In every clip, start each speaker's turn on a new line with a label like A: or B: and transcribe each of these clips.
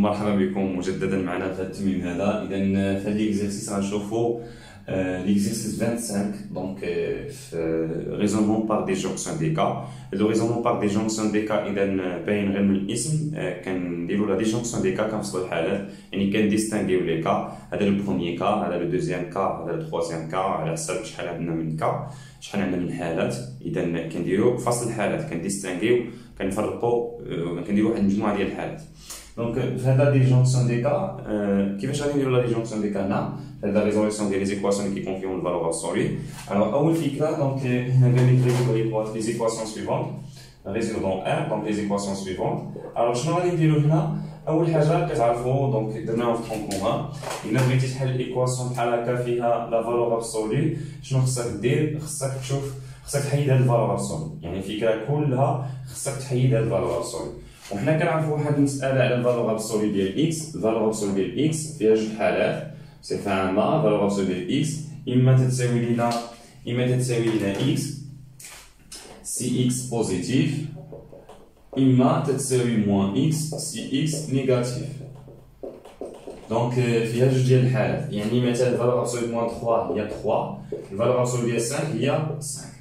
A: مرحبا بكم مجددا معنا في التمرين هذا. اذا في هذا ليكزيرسيس غنشوفوا ليكزيرسيس 25 دونك في ريزونمون بار دي جونكسيون دي كا. لو ريزونمون بار دي جونكسيون دي كا اذا باين غير من الاسم، كنديروا لا ديجونكسيون دي كا كنفصلوا الحالات، يعني كنديستانغيو لي كا. هذا لو بروميي كا، هذا لو دوزيام كا، هذا لو تروازيام كا، على حسب شحال عندنا من كا، شحال عندنا من حالات. اذا كنديروا فصل الحالات، كنديستانغيو، كنفرقوا، كنديروا واحد المجموعه ديال الحالات. دونك في هذا ديجونكسيون دي كا كيفاش غادي نديروا لا ديجونكسيون دي كا هنا؟ هذا ريزوليسيون ديال لي زيكواسيون اللي كيكونفيون الفالور ابسولي. الوغ اول فكره دونك هنا قال لك لي زيكواسيون سويفونت ريزولفون ار، دونك لي زيكواسيون سويفونت. الوغ شنو غادي نديروا هنا؟ اول حاجه كتعرفوا دونك درناها في طرون كومان. الا بغيتي تحل الايكواسيون بحال هكا فيها لا فالور ابسولي، شنو خصك دير؟ خصك تشوف، خصك تحيد هاد الفالور ابسولي، يعني الفكره كلها خصك تحيد هاد الفالور ابسولي. وحنا كنعرفوا واحد المساله على الفالور ابسولي ديال اكس. الفالور ابسولي ديال اكس فيها جوج حالات بصفه عامه. الفالور ابسولي ديال اكس اما تتساوي لنا اكس سي اكس بوزيتيف، اما تتساوي موان اكس سي اكس نيجاتيف. دونك فيها جوج ديال الحالات، يعني مثلا الفالور ابسولي موان 3 هي 3، الفالور ابسولي ديال 5 هي 5.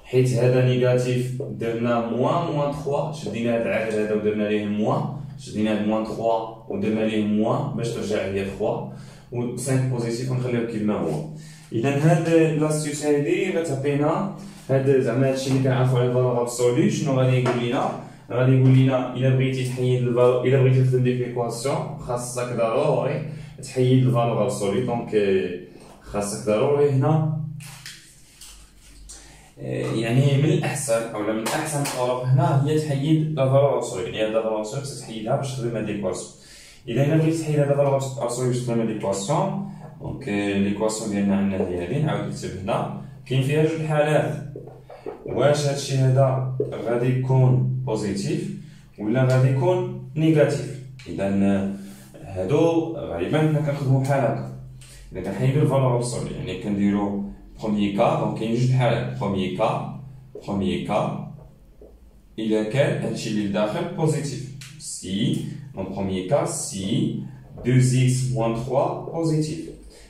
A: حيت هذا نيجاتيف درنا موان 3، شدينا هذا العدد هذا ودرنا ليه موان، شدينا هاد موان 3 ودرنا ليه موان باش ترجع ليا 3، و 5 بوزيتيف ونخليوه كيما هو. اذا هاد لاستيوس هادي غتعطينا هاد زعما هادشي اللي كنعرفو على الفالور ابسولي. شنو غادي يقول لنا؟ غادي يقول لنا الا بغيتي تحيد الفالور، الا بغيتي تخدم ديك ليكواسيون خاصك ضروري تحيد الفالور ابسولي. دونك خاصك ضروري هنا، يعني من الاحسن اولا من احسن الطرق هنا هي تحيد لا فالور ابسولي، يعني هاد لا فالور ابسولي خصك تحيدها باش تخدم هاد ليكواسيون. الا بغيتي تحيد هاد لا فالور ابسولي باش تخدم هاد ليكواسيون، دونك ليكواسيون ديالنا عندنا هي هادي، نعاود نكتب هنا كاين فيها جوج حالات. واش هادشي هذا غادي يكون بوزيتيف ولا غادي يكون نيجاتيف؟ اذا هادو غالبا حنا كنخدمو بحال هكا. اذا كنحيدو الفالور ابسولي يعني كنديرو premier cas، donc كاين جوج حالات. premier cas إلا كان هادشي اللي لداخل بوزيتيف، سي donc premier cas سي 2x moins 3 بوزيتيف،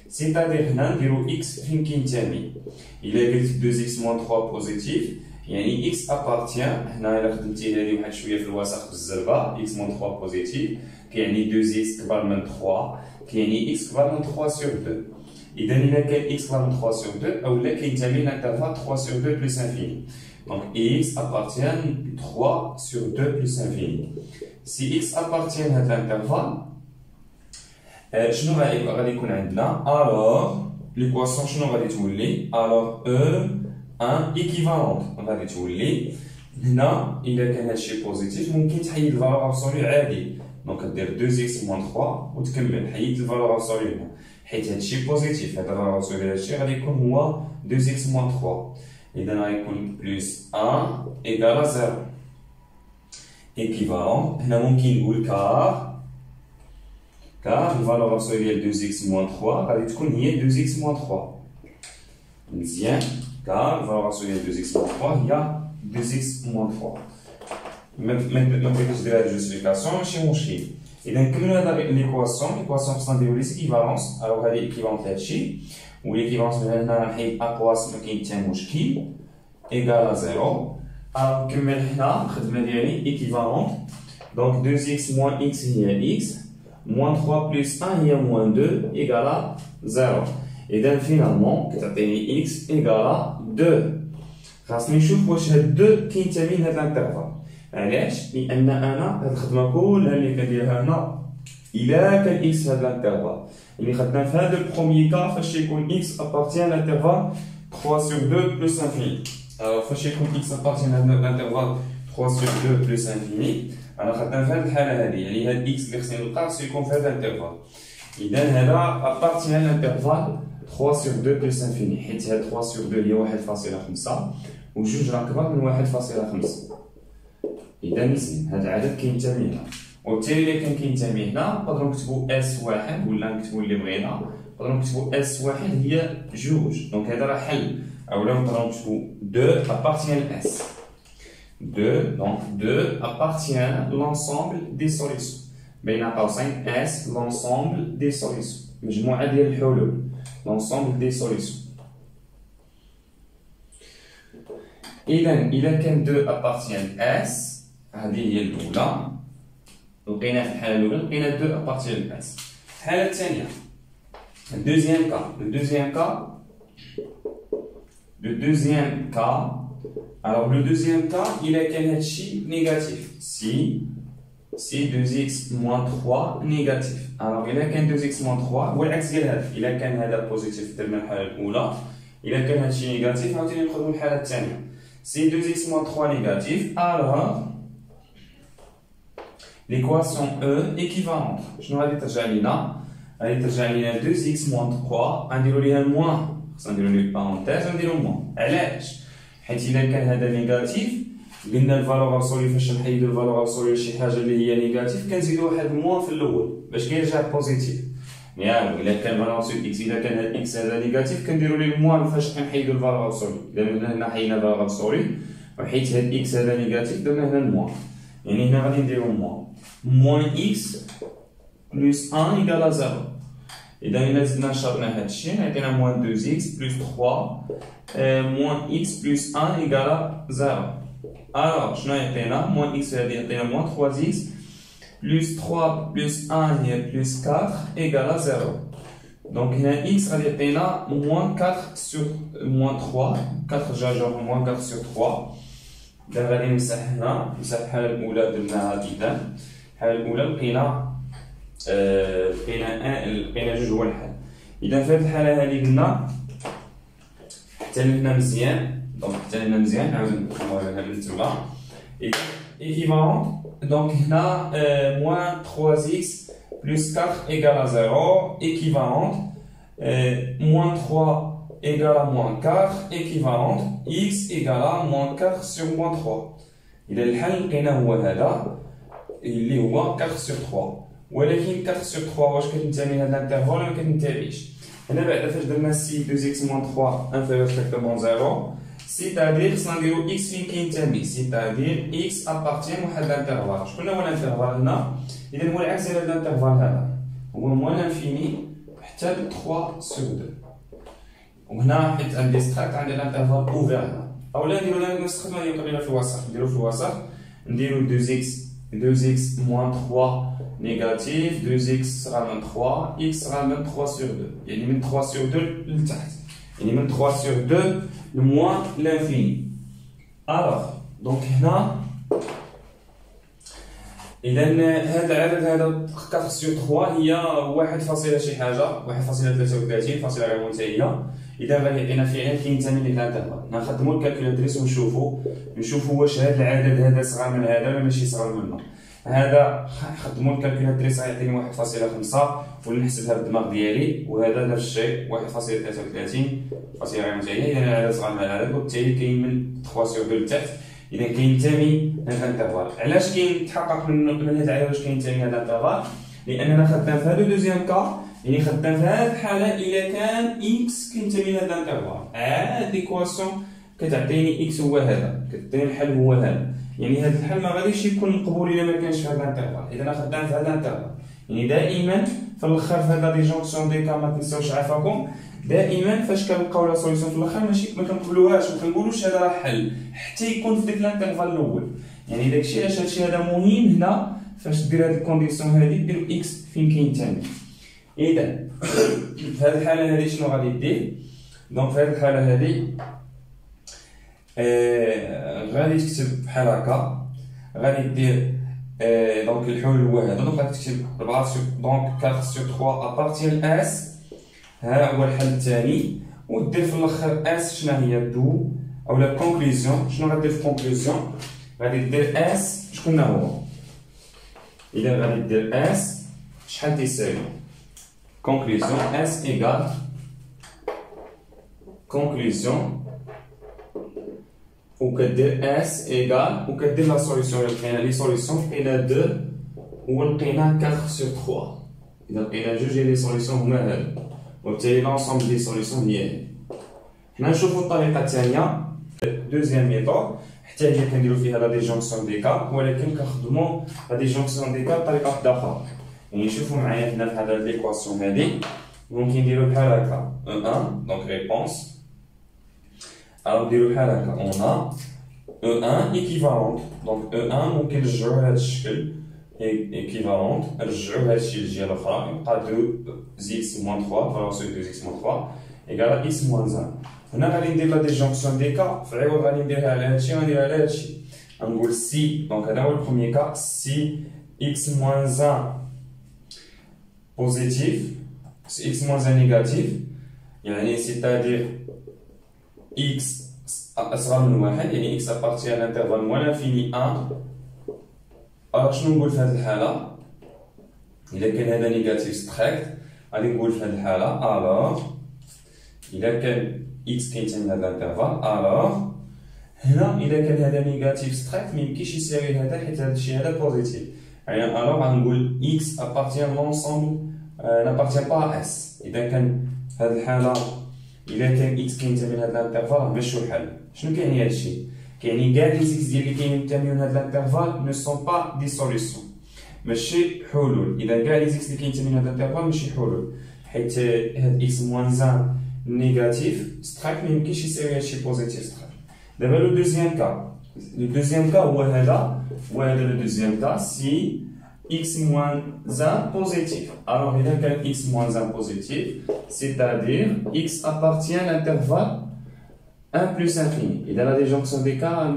A: سيتادير هنا نديرو x فين كينتمي. إلا قلت 2x moins 3 بوزيتيف يعني x appartient، هنا إلا خدمتي هادي واحد شوية في الوسط بالزربة x moins 3 بوزيتيف كيعني 2x كبر من 3 كيعني x كبر من 3 sur 2. إذا إلا كان x كبر من 3 sur 2 أولا كينتمي لانترفال 3 sur 2 plus infini. Donc x appartient 3 sur 2 plus infini. Si x appartient à l'intervalle، شنو غادي يكون عندنا؟ alors l'équation شنو غادي تولي؟ alors E 1 équivalente غادي تولي. هنا إلا كان هادشي بوزيتيف ممكن تحيد الفالور ابسولي عادي، دونك دير 2x moins 3 وتكمل حيد الفالور ابسولي هنا، حيت هادشي بوزيتيف، هذا الفالور ابسولي هادشي غادي يكون هو 2x moins 3. إذا غيكون بلس 1 إيكال 0 إيكيفالون. هنا ممكن نقول كار الفالور ابسولي ديال 2x moins 3 غادي تكون هي 2x moins 3. مزيان، كار الفالور ابسولي ديال 2x moins 3 هي 2x moins 3. ما بغيتش ندير هاد الجوستيفيكاسيون ماشي مشكل. إذا نكملو هاد ليكواسيون خصنا نديرو لي زيكيفالونس. الوغ هادي ايكيفالونت لهادشي، و ليكيفالونس من هنا غنحيد اقواس ما كاين حتى مشكل ايكال 0. الوغ نكمل هنا الخدمه ديالي ايكيفالونت. دونك 2x moins x هي x، moins 3 plus 1 هي moins 2 ايكال 0. إذا فينالمون كتعطيني x ايكال 2. خاصني نشوف واش هاد 2 كينتمي لهاد الانترفال. علاش؟ لأن أنا هاد الخدمة كلها اللي كنديرها هنا إلا كان إكس هاد الانترفال اللي خدنا في هاد البروميي كا فاش يكون إكس أبارتيان لانترفال 3 sur 2 plus infini. ألوغ فاش يكون إكس أبارتيان لانترفال 3 sur 2 plus infini أنا خدنا في هاد الحالة هادي، يعني هاد إكس اللي خصني نلقاه خصو يكون في هاد الانترفال. إذا هذا أبارتيان لانترفال 3 sur 2 plus infini، حيت هاد 3 sur 2 هي 1.5 و جوج راه كبر من 1.5. إذا مزيان هذا العدد كينتمي هنا، وبالتالي إلا كان كينتمي هنا نقدرو نكتبو اس واحد ولا نكتبو اللي بغينا، نقدرو نكتبو اس واحد هي جوج، دونك هذا راه حل. أولا نقدرو نكتبو 2 appartient S. 2 donc 2 appartient l'ensemble des solutions. بين قوسين اس l'ensemble des solutions مجموعة ديال الحلول l'ensemble des solutions. إذا كان 2 appartiennent S هذه هي الأولى لقينا في الحالة الأولى لقينا 2 appartiennent S. الحالة الثانية le deuxième cas alors le deuxième cas il a كان هادشي négatif si 2x moins 3 négatif alors il a كان 2x moins 3 هو العكس ديال هذا إلا كان هذا بوزيتيف درنا الحالة الأولى إلا كان هادشي نيجاتيف عاوتاني نخدمو الحالة الثانية si 2x moins 3 négatif alors l'équation E équivalente شنو غادي ترجع لينا؟ غادي ترجع لينا 2x moins 3 غنديرو ليها موان خصنا نديرو ليه بارونتيز ونديرو موان علاش؟ حيت إلا كان هذا نيجاتيف قلنا الفالور ابسولي فاش نحيدو الفالور ابسولي لشي حاجة اللي هي نيجاتيف كنزيدو واحد موان في الأول باش كيرجع بوزيتيف ياك إلا كان فالور ابسولي إكس إلا كان هاد إكس هذا نيجاتيف كنديرو ليه موان فاش كنحيدو الفالور ابسولي إذا من هنا حيدنا الفالور ابسولي وحيت هاد إكس هذا نيجاتيف درنا هنا الموان يعني هنا غادي نديرو موان إكس بلس 1 إيكال 0 إذا إلا زدنا شرنا هادشي غيعطينا موان 2x بلس 3 موان x بلس 1 إيكال 0 ألوغ شنو يعطينا موان x هادي يعطينا موان 3x بلس 3 بلس 1 هي بلس 4 إيكال 0 دونك هنا x غادي يعطينا موان 4 سور موان 3 4 جا موان 4 سور 3 إذا غادي نمسح هنا نمسح الحالة الأولى درناها إذا الحالة الأولى لقينا جوج هو الحل. إذا في هذه الحالة هذه قلنا حتى هنا مزيان دونك حتى هنا مزيان نعاود نكتبوها من تما إذا إيكيفالون دونك هنا موان 3x بلس 4 إيكال 0 إيكيفالون موان 3 إيكال موان 4 إيكيفالون x إيكال موان 4 سور موان 3 إذا الحل لقينا هو هذا اللي هو 4 سور 3 ولكن 4 سور 3 واش كتنتمي لهاد الانترفال ولا مكتنتميش هنا بعدا فاش درنا سي 2x موان 3 انفيريور ستريكتومون 0 سيتادير خصنا نديرو x فين كينتمي سيتادير x ابارتيان واحد الانترفال شكون هو الانترفال هنا اذا هو العكس ديال هاد الانترفال هذا هو موان انفيني حتى ل 3 سور 2 وهنا حيت عندي ستراكت عندي الانترفال اوفير هنا اولا نديرو نفس الخدمه اللي قبيله في الوسط نديرو في الوسط نديرو 2x moins 3 négatif 2x sera من 3 x sera من 3 sur 2 يعني من 3 sur 2 لتحت يعني من 3 sur 2 لموان l'infini alors donc هنا إذا هذا العدد هذا 4 sur 3 هي 1 فاصلة شي حاجة 1.33 فاصلة غير منتهية إذا غادي يعطينا فعلا كينتمي للانترفال نخدمو الكالكولاتريس ونشوفو واش هذا العدد هذا صغر من هذا ولا ماشي صغر منه هذا خدمو الكالكولاتريس غيعطيني 1.5 ولا نحسبها بالدماغ ديالي وهذا نفس الشيء 1.33 فاصلة غير منتهية إذا العدد صغر من العدد وبالتالي كاين من 3 sur 2 لتحت إذا كينتمي للانترفال علاش كيتحقق من هذا العدد واش كينتمي لهذا الانترفال لأننا خدام في هذا دوزيام كا يعني خدام في هذه الحالة إلا كان إكس كينتمي لهذا الانترفال هاد ليكواسيون كتعطيني إكس هو هذا كتعطيني الحل هو هذا يعني هذا الحل ما غاديش يكون مقبول إلا ما كانش في هذا الانترفال إذا أنا خدام في هذا الانترفال يعني دائما في الآخر في هذا لي جونكسيون دي كا ما تنساوش عافاكم دائما فاش كنلقاو لا سوليسيون في الآخر ماشي ما كنقبلوهاش ما كنقولوش هذا راه حل حتى يكون في ديك الانترفال الأول يعني داكشي علاش هادشي هذا مهم هنا فاش دير هاد الكونديسيون هادي ديرو إكس فين كينتمي إذا في هذه الحالة هذه شنو غادي دير؟ دونك في هذه الحالة هذه غادي تكتب بحال هكا غادي دير دونك الحلول هو هذا دونك غادي تكتب 4 سور دونك 4 سور 3 ابارتيان اس ها هو الحل الثاني ودير في الاخر اس شنو هي دو اولا كونكلوزيون شنو غادير في كونكلوزيون غادي دير اس شكون هو اذا غادي دير اس شحال تيساوي conclusion S égale conclusion وكدير S égale وكدير لا سوليسيون اللي لقينا لي سوليسيون لقينا 2 ولقينا 4 sur 3 إذا لقينا جوج لي سوليسيون هما هادو وبالتالي لونسومبل دي سوليسيون هي هادي حنا نشوفو الطريقة الثانية دوزيام ميثود حتى هي كنديرو فيها لا ديجونكسيون دي كا ولكن كنخدمو لا ديجونكسيون دي كا بطريقة وحدة أخرى يعني شوفوا معايا هنا في هذا ليكواسيون هذه ممكن نديرو بحال هكا E1 دونك ريبونس او نديرو بحال هكا اون E1 équivalente دونك E1 ممكن نرجعوه لهذا الشكل équivalente نرجعوه هذا الشيء للجهه الاخرى يبقى 2x moins 3 فالور سو 2x moins 3 ايكال x moins 1 هنا غادي ندير لا ديجونكسيون دي كا في العوض غادي نديرها على هذا الشيء غنديرها على هذا الشيء غنقول سي دونك هذا هو البروميي كا سي x moins 1 positif si x moins 1 négatif يعني c'est-à-dire x أصغر من واحد يعني x appartient à l'intervalle moins l'infini 1 alors شنو نقول في هذه الحالة إذا كان هذا نيجاتيف ستريكت غادي نقول في هذه الحالة alors إذا كان x كينتمي لهذا الانترفال alors هنا إذا كان هذا نيجاتيف ستريكت ميمكنش يساوي هذا حيت هذا الشيء هذا بوزيتيف يعني alors غنقول x appartient à l'ensemble n'appartient pas à S إذا كان في هذه الحالة إذا كان x كينتمي لهذا الانترفال ماشي الحل شنو كيعني هذا الشيء؟ كيعني كاع لي زيكس ديال اللي كينتميو لهذا الانترفال نو سون با دي سوليسيون ماشي حلول إذا كاع لي زيكس اللي كينتميو لهذا الانترفال ماشي حلول حيت هاد x moins 1 نيجاتيف سترايك ميمكنش يساوي هادشي بوزيتيف سترايك دابا لو دوزيام كا هو هذا لو دوزيام كا سي x moins 1 positif. Alors, il y a qu'un x moins 1 positif, c'est-à-dire x appartient à l'intervalle 1 plus infini. Et dans la déjonction des cas,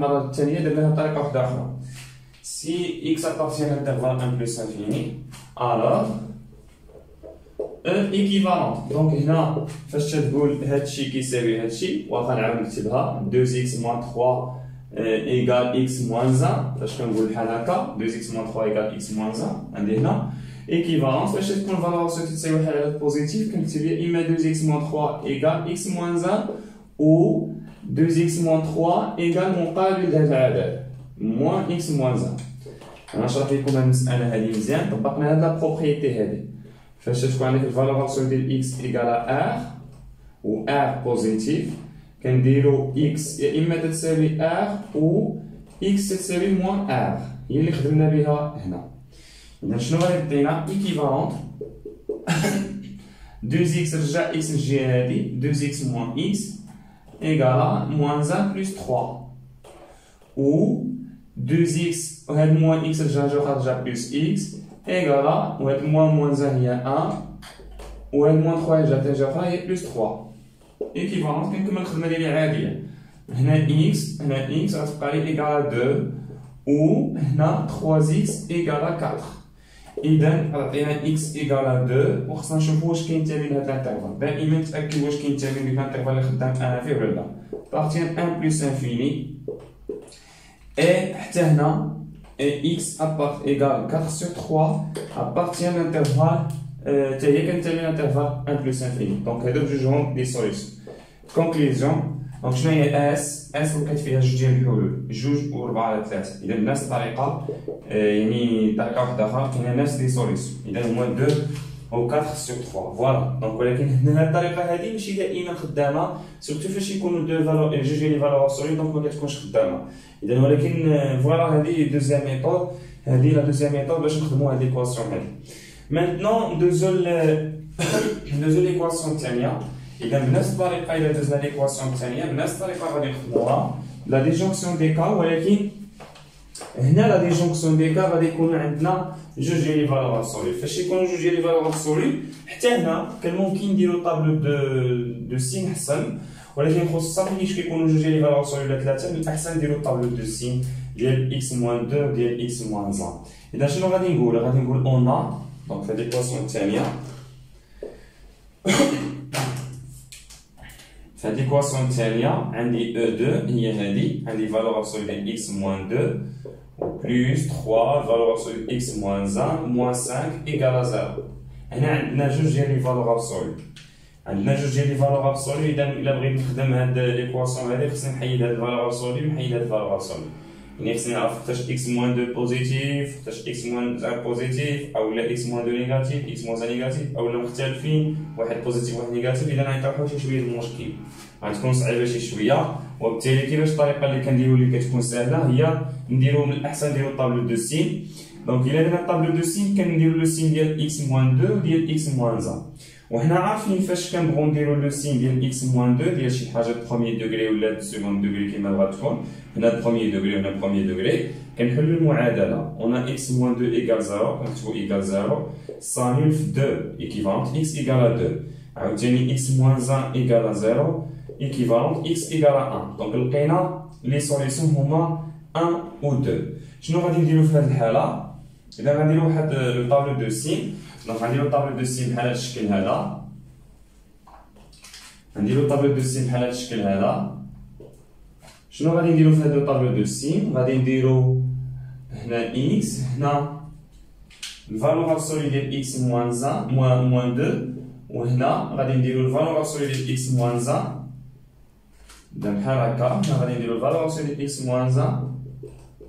A: si x appartient à l'intervalle 1 plus infini, alors E équivalente. Donc, هنا فاش تقول هادشي كيساوي هادشي واخا نعاود نكتبها 2x moins 3 égale x moins 1 فاش كنقول بحال هكا 2x moins 3 égale x moins 1 عندي هنا équivalence فاش تكون الفالور تساوي بحال هكا بوزيتيف كنكتب ليها اما 2x moins 3 égale x moins 1 ou 2x moins 3 égale مقابل هذا العدد moins x moins 1 انا نشرح لكم هذه المساله هذه مزيان طبقنا هذه لا بروبريتي هذه فاش تكون عندك الفالور ديال x égale r و r بوزيتيف كنديرو x يا اما تساوي r و x تساوي موان r هي اللي خدمنا بها هنا اذا شنو غادي دينا ايكيفالونت 2x رجع x الجهه هادي 2x موان x ايكالا موان 1 بلس 3 و 2x وهاد موان x رجع بلس x ايكالا وهاد موان 1 هي 1 وهاد موان 3 رجع اخرى هي بلس 3 équivalence كنكمل الخدمه ديالي عاديه هنا x غتبقى لي ايكال 2 و هنا 3x ايكال 4 اذا عطينا x ايكال 2 وخصنا نشوفوا واش كينتمي لهاد الانترفال دائما نتاكد واش كينتمي للانترفال اللي خدام انا فيه ولا لا بارتيان 1 بلس انفيني اي حتى هنا x ابارت ايكال 4 sur 3 appartient l'intervalle حتى هي كنتمي للانترفال 1 بلس انفيني دونك هادو بجوج هما دي سوليسيون كونكليزيون دونك شنو هي اس لقيت فيها جوج ديال الحلول 2 و 4 على 3 اذا بنفس الطريقه يعني طريقه واحده اخرى كاينه نفس دي سوليسيون اذا هما 2 و 4 sur 3 فوالا دونك ولكن هنا الطريقه هذه ماشي دائما خدامه سورتو فاش يكونوا دو فالور جوج ديال لي فالور ابسولي دونك ما كتكونش خدامه اذا ولكن فوالا هذه دوزيام ميثود هذه لا دوزيام ميثود باش نخدموا هذه ليكواسيون هذه maintenant ندوزو ليكواسيون الثانيه اذا بنفس الطريقه الا دوزنا ليكواسيون الثانيه بنفس الطريقه غادي نخدموها لا ديجونكسيون دي كا ولكن هنا لا ديجونكسيون دي كا غادي يكون عندنا جوج ديال لي فالور ابسولي فاش يكونوا جوج ديال لي فالور ابسولي حتى هنا كان ممكن نديرو طابلو دو سين احسن ولكن خصوصا ملي كيكونوا جوج ديال لي فالور ابسولي ولا ثلاثه من الاحسن نديرو طابلو دو سين ديال x moins 2 ديال x moins 1 اذا شنو غادي نقول اون دونك في ليكواسيون الثانيه في هاد ليكواسيون الثانيه عندي E2 هي هادي عندي فالور ابسولي ديال x moins 2 بلس 3 فالور ابسولي x moins 1 moins 5 ايكال 0 هنا عندنا جوج ديال لي فالور ابسولي اذا الا بغيت نخدم هاد ليكواسيون هادي خصني نحيد هاد الفالور ابسولي ونحيد هاد الفالور ابسولي يعني خصني نعرف حتاش x moins 2 بوزيتيف حتاش x moins 1 بوزيتيف اولا x moins 2 نيجاتيف x moins 1 نيجاتيف اولا مختلفين واحد بوزيتيف واحد نيجاتيف اذا غنطرحوا شي شويه المشكل غتكون صعيبه شي شويه وبالتالي كيفاش الطريقه اللي كنديرو اللي كتكون سهله هي نديرو من الاحسن نديرو طابلو دو سين دونك إلا درنا طابلو دو سين كنديرو لو سين ديال إكس موان دو وديال إكس موان زا. وحنا عارفين فاش كنبغيو نديرو لو سين ديال إكس موان دو ديال شي حاجة بخوميي دوغري ولا بسكوند دوغري كيما بغات تكون، هنا بخوميي دوغري وهنا بخوميي دوغري، كنحلو المعادلة. أون إكس موان دو إيكال زيرو، كنكتبو إيكال زيرو، سانول في دو إيكيفالونت إكس إيكال دو، عاوتاني إكس موان زان إيكال زيرو إيكيفالونت إكس إيكال أن. دونك لقينا لي سوليسيون هما 1 و 2. شنو غادي نديرو في هاد الحالة؟ إذا غنديرو واحد لو طابلو دو سين، دونك غنديرو طابلو دو سين بحال هاد الشكل هذا، غنديرو طابلو دو سين بحال هاد الشكل هذا. شنو غادي نديرو في هاد لو طابلو دو سين؟ غادي نديرو هنا إكس، هنا الفالور ابسولي ديال إكس موان زان موان دو، وهنا غادي نديرو الفالور ابسولي ديال إكس موان زان، بحال هكا. هنا غادي نديرو الفالور ابسولي ديال إكس موان زان،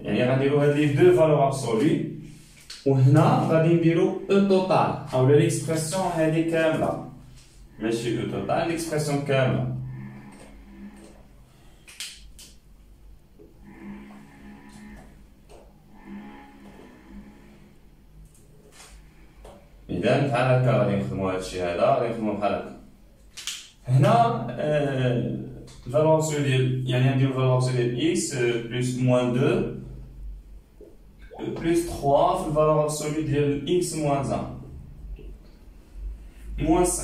A: يعني غنديرو هاد لي دو فالور ابسولي، وهنا غادي نديرو او توتال او ليكسبرسيون هادي كامله، ماشي او توتال، ليكسبرسيون كامله. اذا بحال هكا غادي نخدمو هادشي هذا، غادي نخدمو بحال هكا. هنا الفالور ابسولي ديال، يعني نديرو الفالور ابسولي ديال اكس بلس موان 2 بلس 3 في الفالور ابسولي ديال اكس موان 1 موان 5.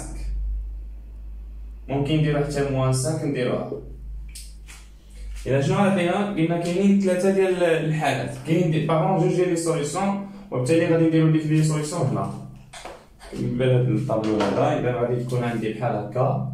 A: ممكن نديرو حتى موان 5 نديروها. إلا شنو عطينا؟ قلنا كاينين 3 ديال الحالات، كاينين باغون جوج ديال لي سوليسيون، وبالتالي غادي نديرو ديك لي سوليسيون هنا. بالنسبة لهاد الطابلو هذا، إذا غادي تكون عندي بحال هكا،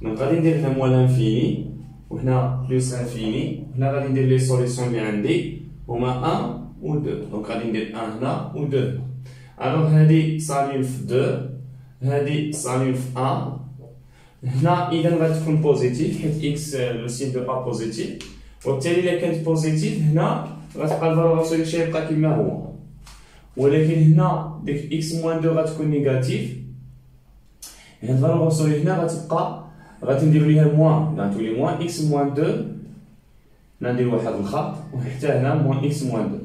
A: دونك غادي ندير هنا موان لانفيني، وهنا بلوس انفيني، وهنا غادي ندير لي سوليسيون اللي عندي هما 1 و 2، دونك غادي ندير 1 هنا و 2 هنا. الوغ هادي سالين في 2، هادي سالين في 1. هنا إذا غتكون بوزيتيف حيت إكس لو سين دو أ بوزيتيف، وبالتالي إلا كانت بوزيتيف هنا غتبقى الفالور ابسولي ديال شي يبقى كيما هو، ولكن هنا ديك إكس موان 2 غتكون نيجاتيف، هاد الفالور ابسولي هنا غتبقى، غادي نديرو ليها موان، غتولي موان إكس موان 2، هنا ندير واحد الخط، وحتى هنا موان إكس موان 2.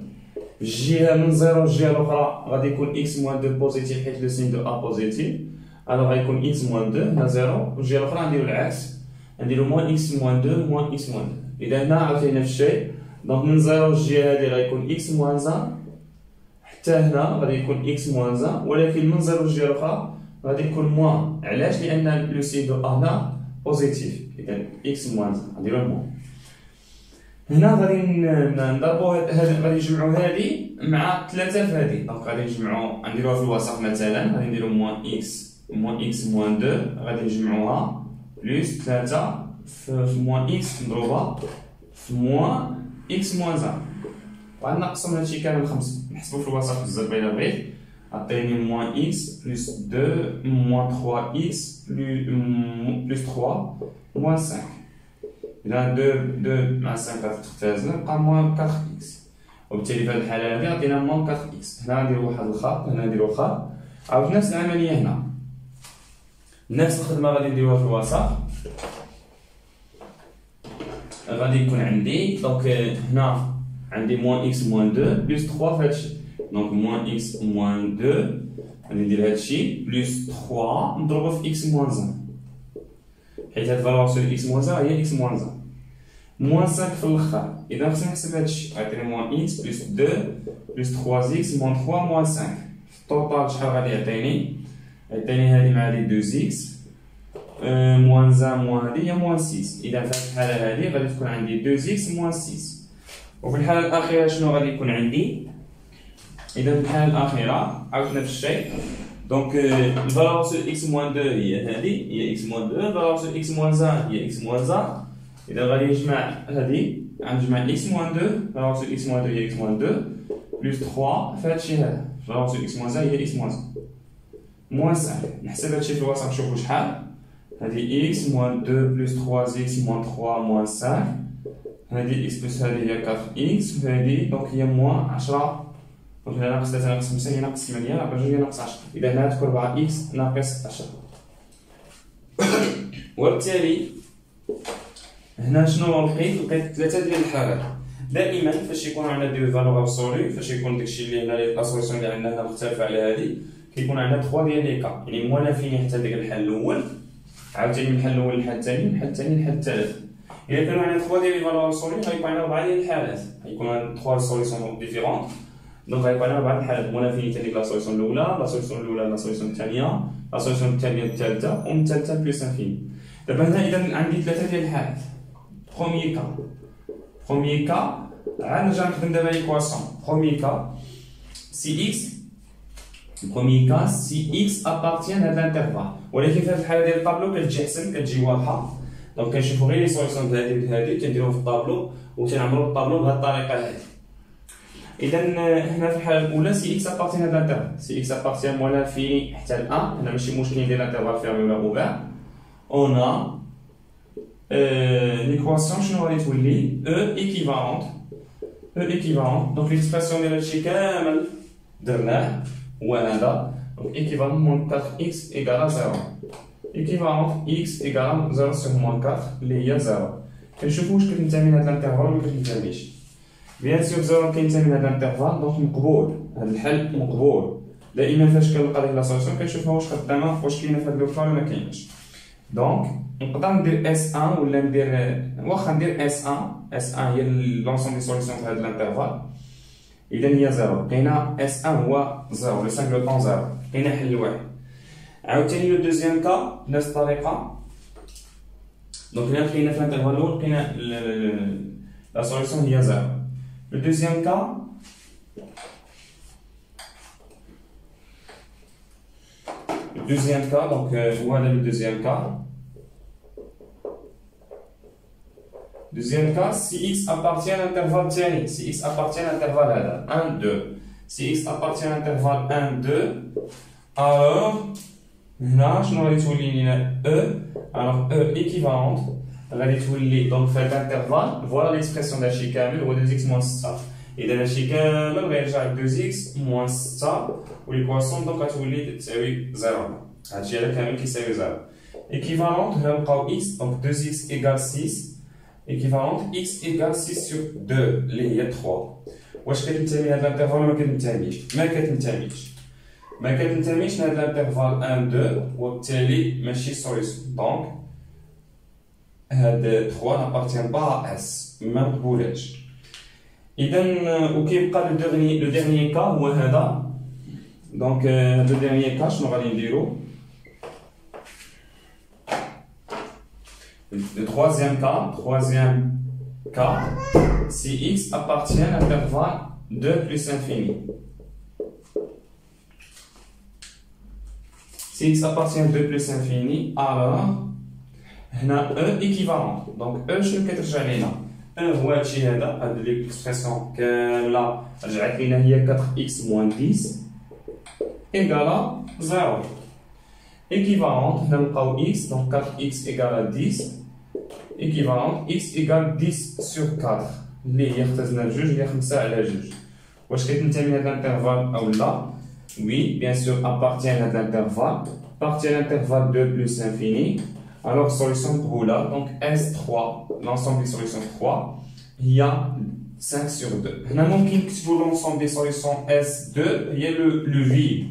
A: في الجهة من زيرو للجهة الأخرى غادي يكون إكس موان 2 بوزيتيف حيت لو سين دو أ بوزيتيف، الوغ غيكون إكس موان 2 هنا زيرو، والجهة الأخرى نديرو العكس، نديرو موان إكس موان 2 موان إكس موان 2. إذا هنا عاوتاني نفس الشيء، دونك من زيرو للجهة هادي غيكون إكس موان 1 حتى هنا غادي يكون إكس موان 1، ولكن من زيرو للجهة الأخرى غادي يكون موان. علاش؟ لأن لو سين دو أ هنا بوزيتيف، إذا إكس موان 1 غنديرو الموان. هنا غادي نضربو غادي نجمعو هادي مع 3 في هادي، دونك غادي نجمعو نديروها في الوسط مثلا، غادي نديرو موان إكس موان 2، غادي نجمعوها بلوس 3 في موان إكس مضروبة في موان إكس موان 1، وغادي نقسم هادشي كامل 5، نحسبو في الوسط بالزربة إلا بغيت، عطيني موان إكس بلوس 2 موان 3 إكس بلوس 3 موان 5. إذا 2 مع 5 غتختزل نبقى موان 4 إكس، وبالتالي في هاد الحالة هادي عطينا موان 4 إكس. هنا نديرو واحد الخط، هنا نديرو خط، عاود نفس العملية هنا، نفس الخدمة غادي نديروها في الوسط. غادي يكون عندي دونك هنا عندي موان إكس موان 2 بلوس 3 في هادشي، دونك موان إكس موان 2 غادي ندير هادشي بلوس 3 نضربو في إكس موان 1، حيت هاد الفالور ابسولي إكس موان 1 هي إكس موان 1 موان 5 في الاخر. إذا خصني نحسب هادشي، غيعطيني موان إكس بلوس 2 بلوس 3 إكس موان 3 موان 5. في الطوطال شحال غادي يعطيني؟ يعطيني هادي مع هادي 2 إكس موان 1 موان هادي هي موان 6. إذا في هاد الحالة هادي غادي تكون عندي 2 إكس موان 6. وفي الحالة الأخيرة شنو غادي يكون عندي؟ إذا في الحالة الأخيرة عاود نفس الشيء، دونك الفالور ابسولي إكس موان 2 هي هادي، هي إكس موان 2، الفالور ابسولي إكس موان 1 هي إكس موان 1. إذا غادي نجمع هادي، غنجمع إكس موان 2، الفالور ابسولي إكس موان 2 هي إكس موان 2 بلوس 3 في هادشي هذا، الفالور ابسولي إكس موان 1 هي إكس موان 1 موان 5. نحسب هادشي في الوسط نشوفو شحال، هادي إكس موان 2 بلوس 3 إكس موان 3 موان 5، هادي إكس بلوس هادي هي 4 إكس، وهادي دونك هي موان 10. دونك هنا ناقص 3 ناقص 5 هي ناقص 8 ناقص 2 هي ناقص 10. إذا هنا تكون 4 إكس ناقص 10. وبالتالي هنا شنو لقيت ثلاثه ديال الحالات. دائما فاش يكون عندنا دي فالور ابسولو، فاش يكون داكشي اللي هنا لا سوليسيون اللي عندنا هنا مختلفه على هذه، كيكون عندنا 3 ديال لي كا، يعني موان انفيني حتى داك الحل الاول، عاوتاني من الحل الاول للحل الثاني، من الحل الثاني للحل الثالث. الا كانوا عندنا 3 ديال لي فالور ابسولو غيكون عندنا 4 ديال الحالات، غيكون عندنا 3 سوليسيون ديفيرونت، دونك غيكون عندنا 4 الحالات، موان انفيني حتى ديك لا سوليسيون الاولى، لا سوليسيون الاولى لا سوليسيون الثانيه، لا سوليسيون الثانيه الثالثه، ومن الثالثه بلس انفيني. دابا هنا اذا عندي 3 ديال الحالات. Premier cas, عاد نرجع نخدم دابا ليكواسيون. Premier cas, si x appartient à l'intervalle. ولكن في هذه الحاله ديال الطابلو كتجي احسن، كتجي واضحه. دونك كنشوفو غير لي سوليسيون د هذه بهذه، كنديروهم في الطابلو وتنعمرو الطابلو بهذه الطريقه هذه. اذا هنا في الحاله الاولى si x appartient à l'intervalle، si x appartient moins l'infini حتى ل 1، هنا ماشي مشكل ندير l'intervalle fermé ولا ouvert. On a l'équation شنو غادي تولي E équivalente. Donc l'expression ديال هادشي كامل درناه هو هذا. Donc équivalent moins 4x égale à 0. Équivalente x égale 0 sur moins 4 اللي هي 0. كنشوفو واش كتنتمي لهاد الانترفال ولا كتنتميش. بيان سور 0 كينتمي لهاد الانترفال، دونك مقبول، هاد الحل مقبول. دائما فاش كنلقى ديك لا سوليسيون كنشوفها واش خدامه، واش كاينه في هاد لوكا ولا ما كايناش. دونك نقدر ندير S1 ولا ندير واخا ندير S1 هي لونسومبل دي سوليسيون في هاد الانترفال. اذا هي 0، لقينا S1 هو 0 لو سانغلوطون 0، لقينا حل واحد. عاوتاني لو دوزيام كا بنفس الطريقه. دونك هنا لقينا في الانترفال الاول لقينا لا سوليسيون هي 0. لو دوزيام كا donc voilà le deuxième cas. Deuxième cas, si x appartient à l'intervalle tieni, si x appartient à l'intervalle 1, 2. Si x appartient à l'intervalle 1, 2, alors, là, je n'aurais tout E, alors E équivalente, donc fait l'intervalle, voilà l'expression d'H kamel, ou 2x moins ça. إذا هادشي كامل غيرجع ل 2x moins 6 والإيكواسيون دونك غتولي تساوي 0. هادشي هذا كامل كيساوي 0. إيكيفالونت هنا نلقاو x دونك 2x égale 6. إيكيفالونت x égale 6 sur 2 اللي هي 3. واش كتنتمي لهاد الانترفال ولا مكتنتميش؟ ما كتنتميش لهاد الانترفال 1 2 وبالتالي ماشي سوليسيون. دونك هاد 3 n'appartient pas à S ما مقبولاتش. إذا وكيبقى لو ديرنيي كا هو هذا. دونك لو ديرنيي كا شنو غادي نديرو؟ Le troisième cas, si x appartient à l'intervalle 2 plus infini. Si x appartient à 2 plus infini, alors, on a E équivalent. Donc, E, je vais te dire, E, هو هادشي هذا، هاد l'expression كاملة رجعت لينا هي 4x moins 10 égale 0. Équivalente, هنا نلقاو x, donc 4x égale 10. Équivalente, x égale 10 sur 4 اللي هي اختزنا لجوج اللي هي 5 على جوج. واش كتنتمي لهاد الانترفال أو لا؟ Oui, bien sûr, appartient à l'intervalle. Appartient à l'intervalle 2 plus infini. Alors, solution pour là, donc S3, l'ensemble des solutions 3, il y a 5 sur 2. Maintenant, pour l'ensemble des solutions S2, il y a le vide.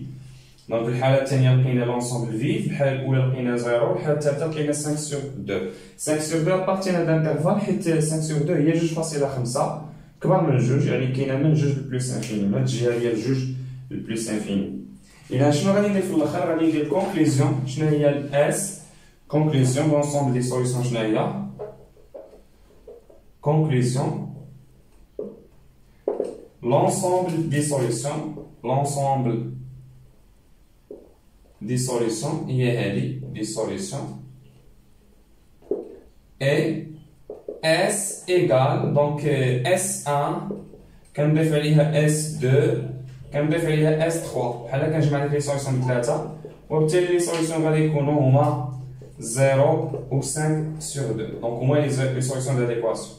A: Donc, le حالة الثانية l'ensemble vide, الحالة الأولى 0, الحالة الثالثة 5 sur 2. 5 sur 2 appartient à l'intervalle, حيت 5 sur 2 هي 2.5 كبر من جوج، يعني كاينة من جوج لبلوس انفيني، من الجهة ديال جوج لبلوس انفيني. إذا شنو غادي ندير في الآخر؟ غادي ندير كونكلوزيون. شنو هي الإس؟ Conclusion, l'ensemble des solutions شناهي؟ Conclusion, l'ensemble des solutions هي هذه des solutions et S égale donc S1 كنضيف عليها S2 كنضيف عليها S3 بحال هكا كنجمع لي سوليسيون بثلاثة وبالتالي لي سوليسيون غادي يكونوا هما 0 ou 5 sur 2. Donc au moins les solutions de l'équation.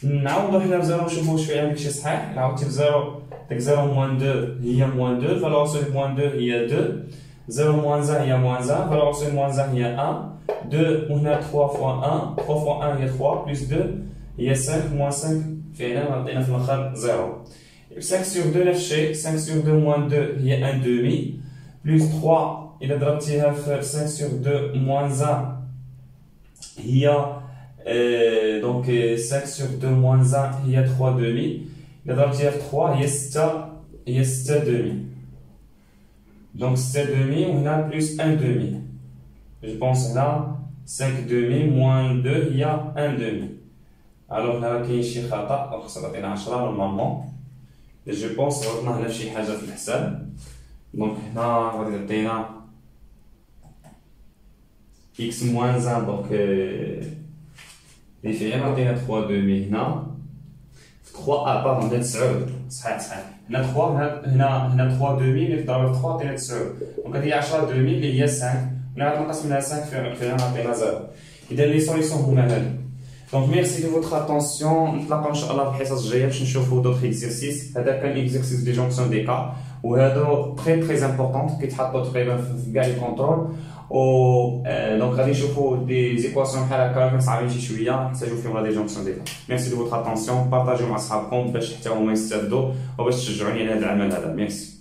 A: نعوضو حنا ب 0 نشوفو واش فعلا داكشي صحيح. عاودتي ب 0 داك 0 موان 2 هي موان 2 فالور سوليد موان 2 هي 2 0 moins 1 هي moins 1 valeur absolue moins 1 هي 1 2 وهنا 3 fois 1 3 fois 1 هي 3 plus 2 هي 5 moins 5 فعلا عطينا في الاخر 0 5 sur 2 نفس الشيء 5 sur 2 moins 2 هي 1 demi plus 3 إذا ضربتيها في 5 sur 2 moins 1 هي donc 5 sur 2 moins 1 هي 3 demi إذا ضربتيها في 3 هي 6 demi donc 6 demi وهنا plus 1 demi je pense هنا 5 demi moins 2 هي 1 demi alors هنا كاين شي خطأ خاصنا تعطينا 10 normalement je pense غلطنا هنا شي حاجة في الحساب donc هنا غادي تعطينا x moins 1 donc اللي فعلا عطينا 3 demi هنا 3 باردون هنا 9 صحيح هنا 3 هنا 3 demi اللي ضربت 3 عطينا 9 دونك هذه 10 demi اللي هي 5 هنا غتنقص منها 5 فعلا عطينا 0 اذا لي سوليسيون هما هادو دونك ميرسي دو فوتر اتونسيون نتلاقاو ان شاء الله في الحصص الجايه باش نشوفوا دوطخ اكزرسيس هذا كان اكزرسيس دي جونكسيون دي كا وهادو تري امبورطون كيتحطوا تقريبا في كاع لي كونترول و دونك غادي نشوفوا دي زيكواسيون بحال هكا صعيبين شي شويه نحتاجو فيهم لا دي جونكسيون دي كا ميرسي دو فوتر اتونسيون بارطاجيو مع صحابكم باش حتى هما يستافدوا وباش تشجعوني على هذا العمل هذا ميرسي